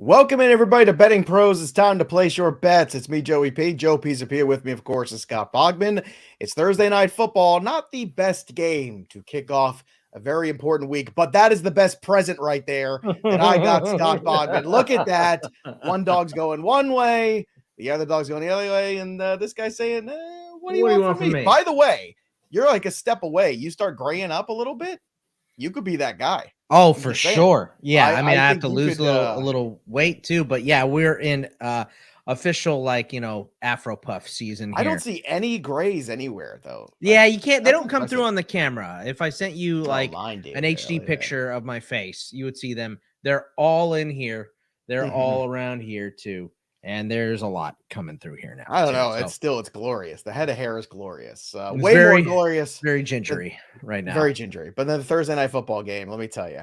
Welcome in, everybody, to Betting Pros. It's time to place your bets. It's me, Joey P. Joe P's up here with me, of course, is Scott Bogman. It's Thursday Night Football, not the best game to kick off a very important week, but that is the best present right there. And I got Scott Bogman. Look at that. One dog's going one way, the other dog's going the other way, and this guy's saying, what do you want from me? By the way, you're like a step away. You start graying up a little bit, you could be that guy. Oh, for sure. Yeah. I mean, I have to lose a little weight too, but yeah, we're in official, Afro puff season here. I don't see any grays anywhere though. Yeah, you can't, they don't come through on the camera. If I sent you an HD picture of my face, you would see them. They're all in here. They're all around here too. And there's a lot coming through here now. I don't know. So. It's glorious. The head of hair is glorious. Way more glorious. Very gingery right now. Very gingery. But then the Thursday Night Football game, let me tell you.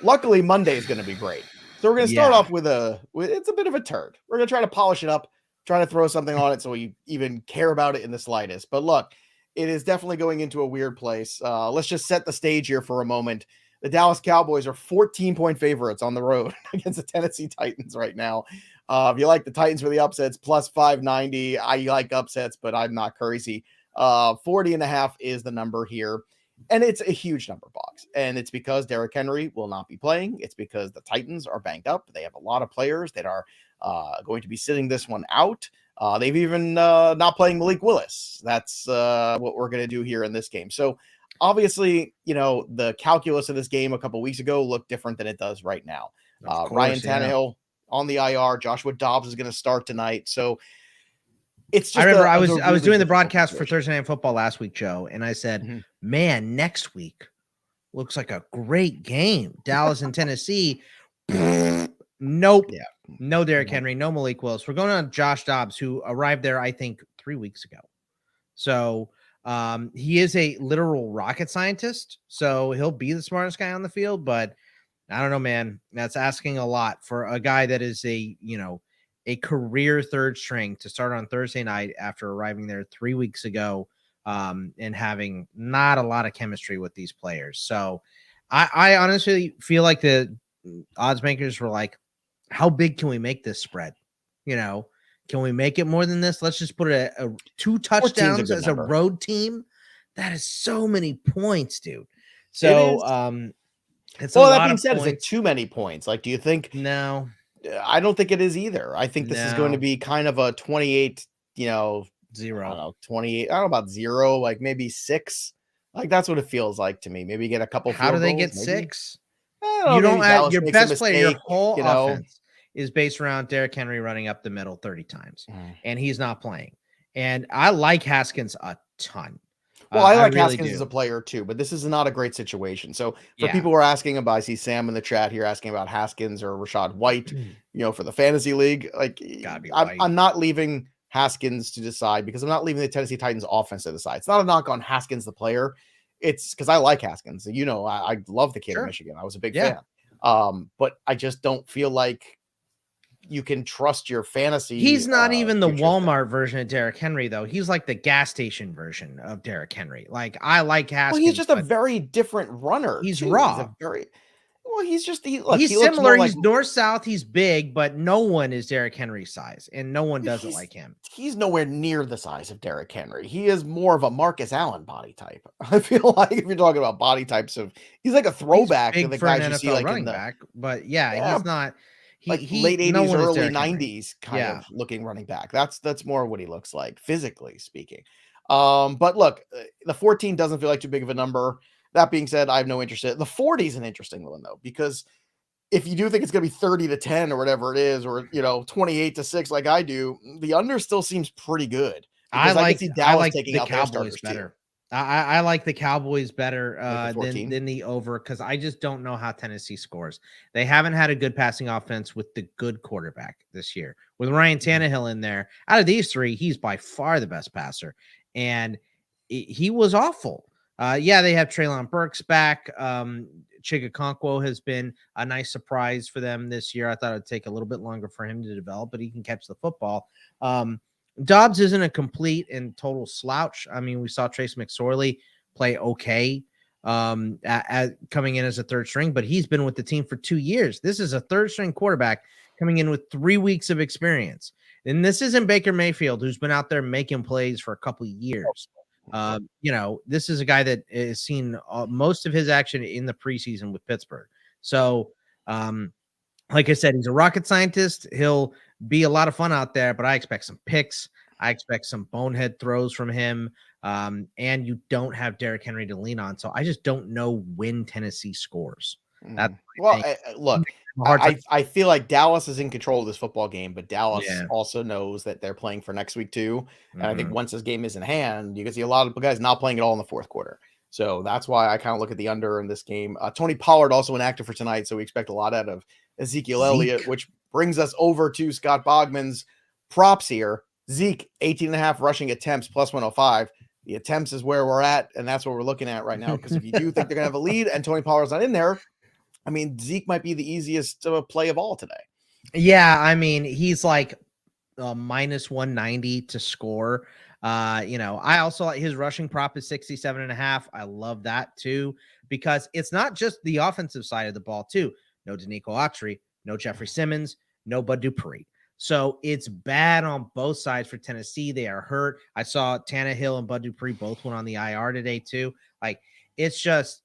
Luckily, Monday is going to be great. So we're going to start off with it's a bit of a turd. We're going to try to polish it up, try to throw something on it so we even care about it in the slightest. But look, it is definitely going into a weird place. Let's just set the stage here for a moment. The Dallas Cowboys are 14-point favorites on the road against the Tennessee Titans right now. If you like the Titans for the upsets, plus 590. I like upsets, but I'm not crazy. 40.5 is the number here. And it's a huge number, box. And it's because Derrick Henry will not be playing. It's because the Titans are banged up. They have a lot of players that are going to be sitting this one out. They've even not playing Malik Willis. That's what we're going to do here in this game. So obviously, the calculus of this game a couple weeks ago looked different than it does right now. Ryan Tannehill on the IR. Joshua Dobbs is going to start tonight. So it's just I remember I was doing the broadcast for Thursday Night Football last week, Joe, and I said, man, next week looks like a great game. Dallas and Tennessee. Nope. Yeah. No Derrick Henry, no Malik Willis. We're going on Josh Dobbs, who arrived there, I think, 3 weeks ago. So he is a literal rocket scientist. So he'll be the smartest guy on the field, but I don't know, man. That's asking a lot for a guy that is a career third string to start on Thursday night after arriving there 3 weeks ago and having not a lot of chemistry with these players. So I honestly feel like the odds makers were like, how big can we make this spread? Can we make it more than this? Let's just put it at 2 touchdowns as a road team. That is so many points, dude. So, that being said, is it too many points? Like, do you think? No, I don't think it is either. I think this is going to be kind of a 28, 0. I don't know, 28. I don't know about 0, like maybe 6. Like that's what it feels like to me. Maybe get a couple. How do they get 6? You don't have your best player. Your whole offense is based around Derrick Henry running up the middle 30 times, and he's not playing. And I like Haskins a ton. Well, I like Haskins as a player too, but this is not a great situation. So for people who are asking about, I see Sam in the chat here asking about Haskins or Rashad White, for the fantasy league. Like I'm not leaving Haskins to decide because I'm not leaving the Tennessee Titans offense to decide. It's not a knock on Haskins, the player. It's because I like Haskins. I love the kid in Michigan. I was a big fan. But I just don't feel like you can trust your fantasy. He's not even the Walmart version of Derrick Henry, though. He's like the gas station version of Derrick Henry. Like I like Haskins. Well, he's just a very different runner. He's raw. He's just he's similar. He's north-south. He's big, but no one is Derrick Henry's size, and no one doesn't like him. He's nowhere near the size of Derrick Henry. He is more of a Marcus Allen body type. I feel like if you're talking about body types he's like a throwback to the guys you see like running back. But he's not. Late 80s, early 90s kind of looking running back. That's more what he looks like, physically speaking. But look, the 14 doesn't feel like too big of a number. That being said, I have no interest in it. The 40 is an interesting one, though, because if you do think it's going to be 30-10 or whatever it is, or 28-6 like I do, the under still seems pretty good. I like the Cowboys better. I like the Cowboys better than the over because I just don't know how Tennessee scores. They haven't had a good passing offense with the good quarterback this year. With Ryan Tannehill in there, out of these 3, he's by far the best passer, and he was awful. They have Treylon Burks back. Chigakonkwo has been a nice surprise for them this year. I thought it would take a little bit longer for him to develop, but he can catch the football. Dobbs isn't a complete and total slouch. I mean, we saw Trace McSorley play okay coming in as a third string, but he's been with the team for 2 years. This is a third string quarterback coming in with 3 weeks of experience. And this isn't Baker Mayfield, who's been out there making plays for a couple of years. This is a guy that has seen most of his action in the preseason with Pittsburgh. So, like I said, he's a rocket scientist. He'll be a lot of fun out there, but I expect some picks. I expect some bonehead throws from him. And you don't have Derrick Henry to lean on. So I just don't know when Tennessee scores. Look, I feel like Dallas is in control of this football game, but Dallas also knows that they're playing for next week too. And I think once this game is in hand, you can see a lot of guys not playing at all in the fourth quarter. So that's why I kind of look at the under in this game. Tony Pollard also inactive for tonight, so we expect a lot out of Ezekiel Elliott, which brings us over to Scott Bogman's props here. Zeke, 18.5 rushing attempts, plus 105. The attempts is where we're at, and that's what we're looking at right now. Because if you do think they're going to have a lead and Tony Pollard's not in there, I mean, Zeke might be the easiest play of all today. Yeah, I mean, he's like minus 190 to score. I also like his rushing prop is 67.5. I love that too, because it's not just the offensive side of the ball too. No Danico Autry, no Jeffrey Simmons, no Bud Dupree. So it's bad on both sides for Tennessee. They are hurt. I saw Tannehill and Bud Dupree both went on the IR today too. Like, it's just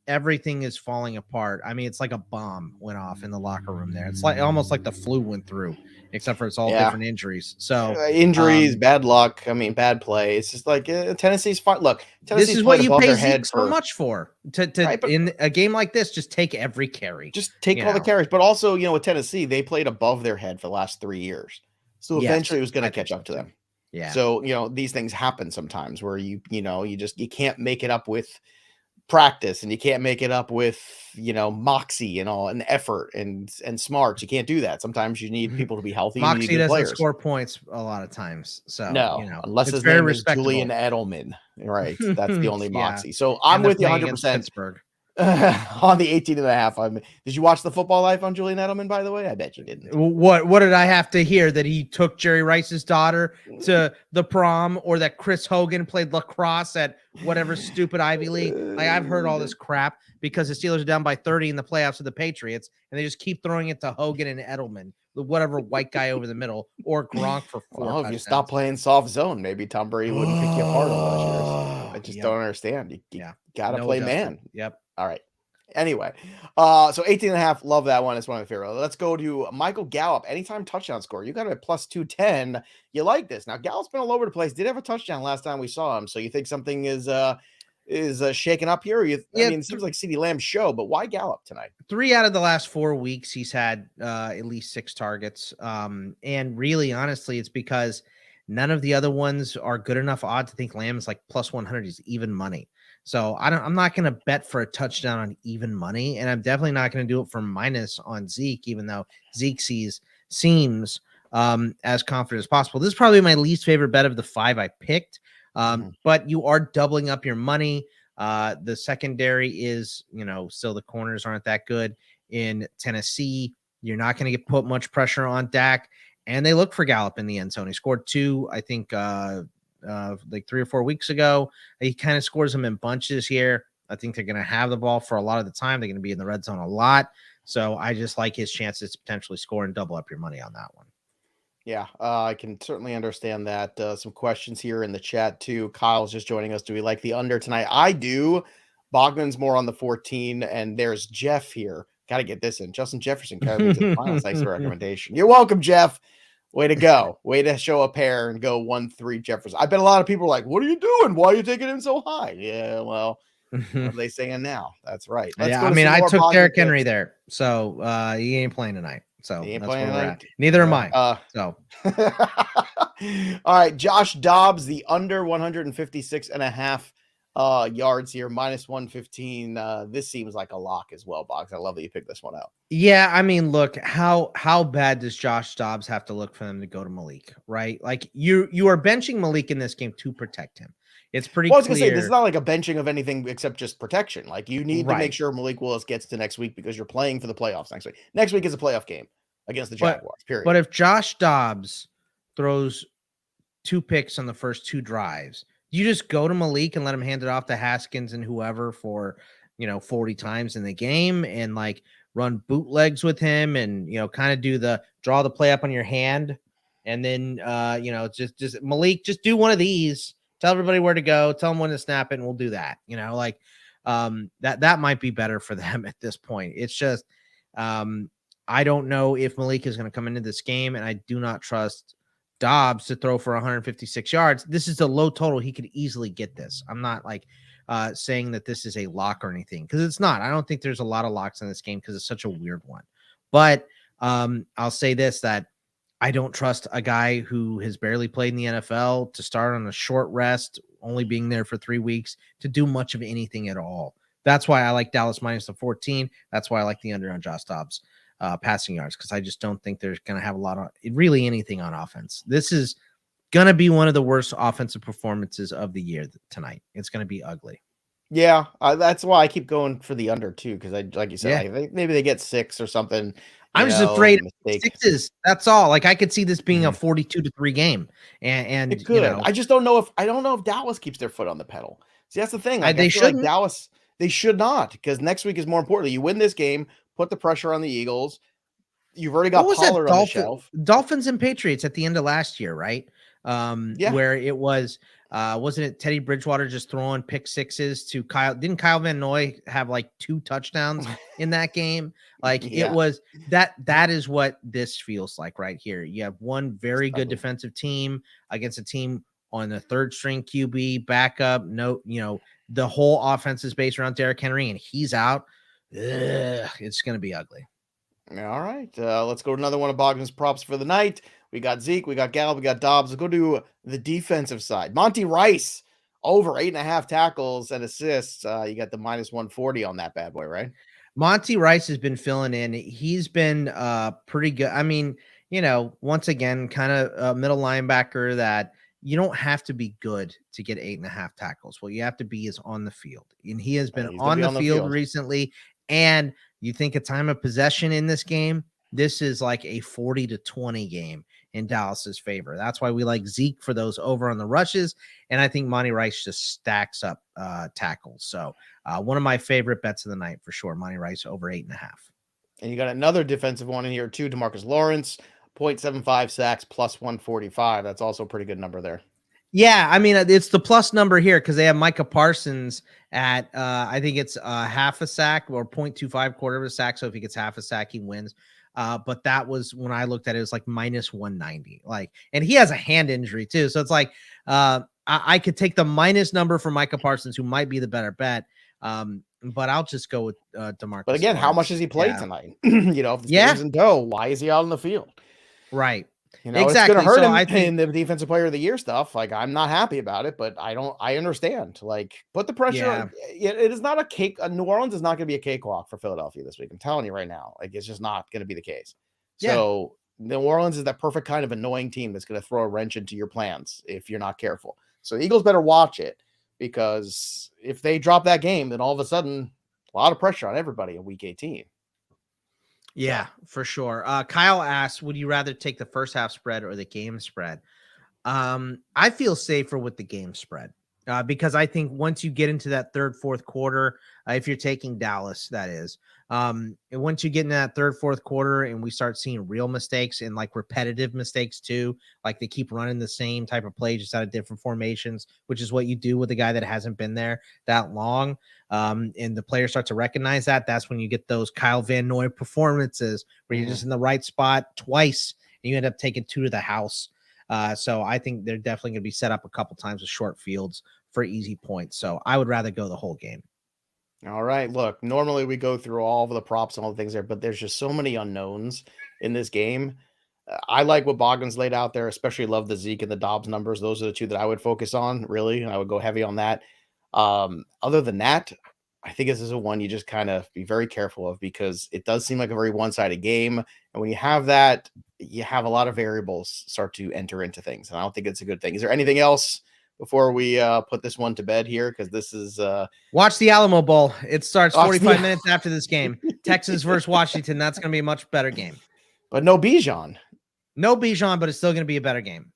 everything is falling apart. I mean, it's like a bomb went off in the locker room there. It's like almost like the flu went through, except for it's all different injuries. So injuries, bad luck. I mean, bad play. It's just like Tennessee's fine. Look, Tennessee's this is what you pay Zeke so much for. In a game like this, just take every carry. Just take all the carries. But also, with Tennessee, they played above their head for the last 3 years. So eventually it was going to catch up to them. Yeah. So, these things happen sometimes where you can't make it up with practice, and you can't make it up with moxie and all, and effort and smarts. You can't do that. Sometimes you need people to be healthy. Moxie doesn't score points a lot of times. So unless his name is Julian Edelman, right? That's the only moxie. So I'm with you 100%. Pittsburgh. On the 18.5. Did you watch the Football Life on Julian Edelman, by the way? I bet you didn't. What did I have to hear? That he took Jerry Rice's daughter to the prom, or that Chris Hogan played lacrosse at whatever stupid Ivy League? Like, I've heard all this crap because the Steelers are down by 30 in the playoffs of the Patriots, and they just keep throwing it to Hogan and Edelman, whatever white guy over the middle, or Gronk for 4. Well, if you stop playing soft zone, maybe Tom Brady wouldn't pick you apart all those years. I just don't understand. You gotta play man. Yep. All right. Anyway, so 18.5, love that one. It's one of my favorite. Let's go to Michael Gallup. Anytime touchdown score. You got it at plus 210. You like this. Now, Gallup's been all over the place. Did have a touchdown last time we saw him. So you think something is shaken up here? I mean, it seems like CeeDee Lamb's show, but why Gallup tonight? 3 out of the last 4 weeks, he's had at least 6 targets. And really, honestly, it's because none of the other ones are good enough odd to think Lamb is like plus 100. He's even money. So I'm not going to bet for a touchdown on even money, and I'm definitely not going to do it for minus on Zeke, even though Zeke seems as confident as possible. This is probably my least favorite bet of the 5 I picked, but you are doubling up your money. The secondary is, still the corners aren't that good in Tennessee. You're not going to put much pressure on Dak, and they look for Gallup in the end zone. He scored 2, I think, like 3 or 4 weeks ago. He kind of scores them in bunches here. I think they're going to have the ball for a lot of the time. They're going to be in the red zone a lot. So I just like his chances to potentially score and double up your money on that one. Yeah, I can certainly understand that. Some questions here in the chat too. Kyle's just joining us. Do we like the under tonight? I do. Bogman's more on the 14, and there's Jeff here. Got to get this in. Justin Jefferson carried me to the finals. Thanks for the recommendation. You're welcome, Jeff. Way to go. Way to show a pair and go 1-3 Jefferson. I bet a lot of people are like, what are you doing? Why are you taking him so high? Yeah, well, what are they saying now? That's right. I took Derrick Henry there. So he ain't playing tonight. So he ain't playing tonight. Neither am I. So all right, Josh Dobbs, the under 156.5 yards here, minus 115. This seems like a lock as well, Boggs. I love that you picked this one out. Yeah, I mean, look, how bad does Josh Dobbs have to look for them to go to Malik, right? Like, you are benching Malik in this game to protect him. It's pretty clear. I was going to say, this is not like a benching of anything except just protection. Like, you need to make sure Malik Willis gets to next week because you're playing for the playoffs next week. Next week is a playoff game against the Jaguars, period. But if Josh Dobbs throws 2 picks on the first 2 drives, you just go to Malik and let him hand it off to Haskins and whoever for, 40 times in the game and like run bootlegs with him and, kind of do the draw the play up on your hand. And then, just Malik, just do one of these, tell everybody where to go, tell them when to snap it. And we'll do that, that might be better for them at this point. It's just, I don't know if Malik is going to come into this game, and I do not trust Dobbs to throw for 156 yards. This is a low total. He could easily get this. I'm not saying that this is a lock or anything, because it's not. I don't think there's a lot of locks in this game because it's such a weird one. But I'll say this, that I don't trust a guy who has barely played in the NFL to start on a short rest, only being there for 3 weeks, to do much of anything at all. That's why I like Dallas minus the 14. That's why I like the under on Josh Dobbs passing yards, because I just don't think there's going to have a lot of really anything on offense. This is going to be one of the worst offensive performances of the year tonight. It's going to be ugly. Yeah, that's why I keep going for the under too, because like you said, maybe they get 6 or something. I'm just afraid of 6s. That's all. I could see this being a 42-3 game, and it could. I just don't know if Dallas keeps their foot on the pedal. See, that's the thing. They shouldn't. Dallas, they should not, because next week is more important. You win this game, put the pressure on the Eagles. You've already got Pollard on the shelf. Dolphins and Patriots at the end of last year, right? Where it was, wasn't it Teddy Bridgewater just throwing pick sixes to Kyle? Didn't Kyle Van Noy have 2 touchdowns in that game? It was that is what this feels like right here. You have one very good defensive team against a team on the 3rd string QB backup. The whole offense is based around Derrick Henry, and he's out. It's going to be ugly. All right. Let's go to another one of Bogdan's props for the night. We got Zeke, we got Gallup, we got Dobbs. Let's go to the defensive side. Monty Rice, over 8.5 tackles and assists. You got the minus 140 on that bad boy, right? Monty Rice has been filling in. He's been pretty good. I mean, once again, kind of a middle linebacker that you don't have to be good to get 8.5 tackles. What you have to be is on the field. And he has been on the field recently. And you think a time of possession in this game, this is like a 40-20 game in Dallas's favor. That's why we like Zeke for those over on the rushes. And I think Monty Rice just stacks up tackles. So one of my favorite bets of the night for sure. Monty Rice over 8.5. And you got another defensive one in here too. DeMarcus Lawrence, 0.75 sacks plus 145. That's also a pretty good number there. Yeah, I mean, it's the plus number here because they have Micah Parsons at, I think it's half a sack or 0.25 quarter of a sack. So if he gets half a sack, he wins. But that was when I looked at it, it was like minus 190. And he has a hand injury too. So it's I could take the minus number for Micah Parsons, who might be the better bet. But I'll just go with DeMarcus. But again, Lawrence. How much has he played tonight? If the game's in dough, why is he out on the field? Right. Exactly. It's going to hurt him in the defensive player of the year stuff. I'm not happy about it, but I understand. Put the pressure on. It is not a cake. New Orleans is not going to be a cakewalk for Philadelphia this week. I'm telling you right now. It's just not going to be the case. So New Orleans is that perfect kind of annoying team that's going to throw a wrench into your plans if you're not careful. So Eagles better watch it, because if they drop that game, then all of a sudden a lot of pressure on everybody in week 18. Yeah, for sure. Kyle asks, would you rather take the first half spread or the game spread? I feel safer with the game spread because I think once you get into that 3rd, 4th quarter, if you're taking Dallas, that is, and once you get into that 3rd, 4th quarter and we start seeing real mistakes and repetitive mistakes too, they keep running the same type of play just out of different formations, which is what you do with a guy that hasn't been there that long. And the players start to recognize that. That's when you get those Kyle Van Noy performances where you're just in the right spot twice and you end up taking 2 to the house. So I think they're definitely going to be set up a couple times with short fields for easy points. So I would rather go the whole game. All right. Look, normally we go through all of the props and all the things there, but there's just so many unknowns in this game. I like what Bogdan's laid out there, especially love the Zeke and the Dobbs numbers. Those are the 2 that I would focus on, really, and I would go heavy on that. Other than that, I think this is a one you just kind of be very careful of, because it does seem like a very one-sided game. And when you have that, you have a lot of variables start to enter into things. And I don't think it's a good thing. Is there anything else before we put this one to bed here? Because this is watch the Alamo Bowl. It starts 45 minutes after this game. Texas versus Washington. That's going to be a much better game. But no Bijan. No Bijan, but it's still going to be a better game.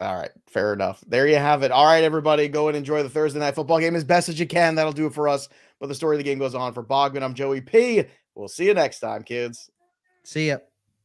All right, fair enough. There you have it. All right, everybody, go and enjoy the Thursday night football game as best as you can. That'll do it for us. But the story of the game goes on. For Bogdan, I'm Joey P. We'll see you next time, kids. See ya.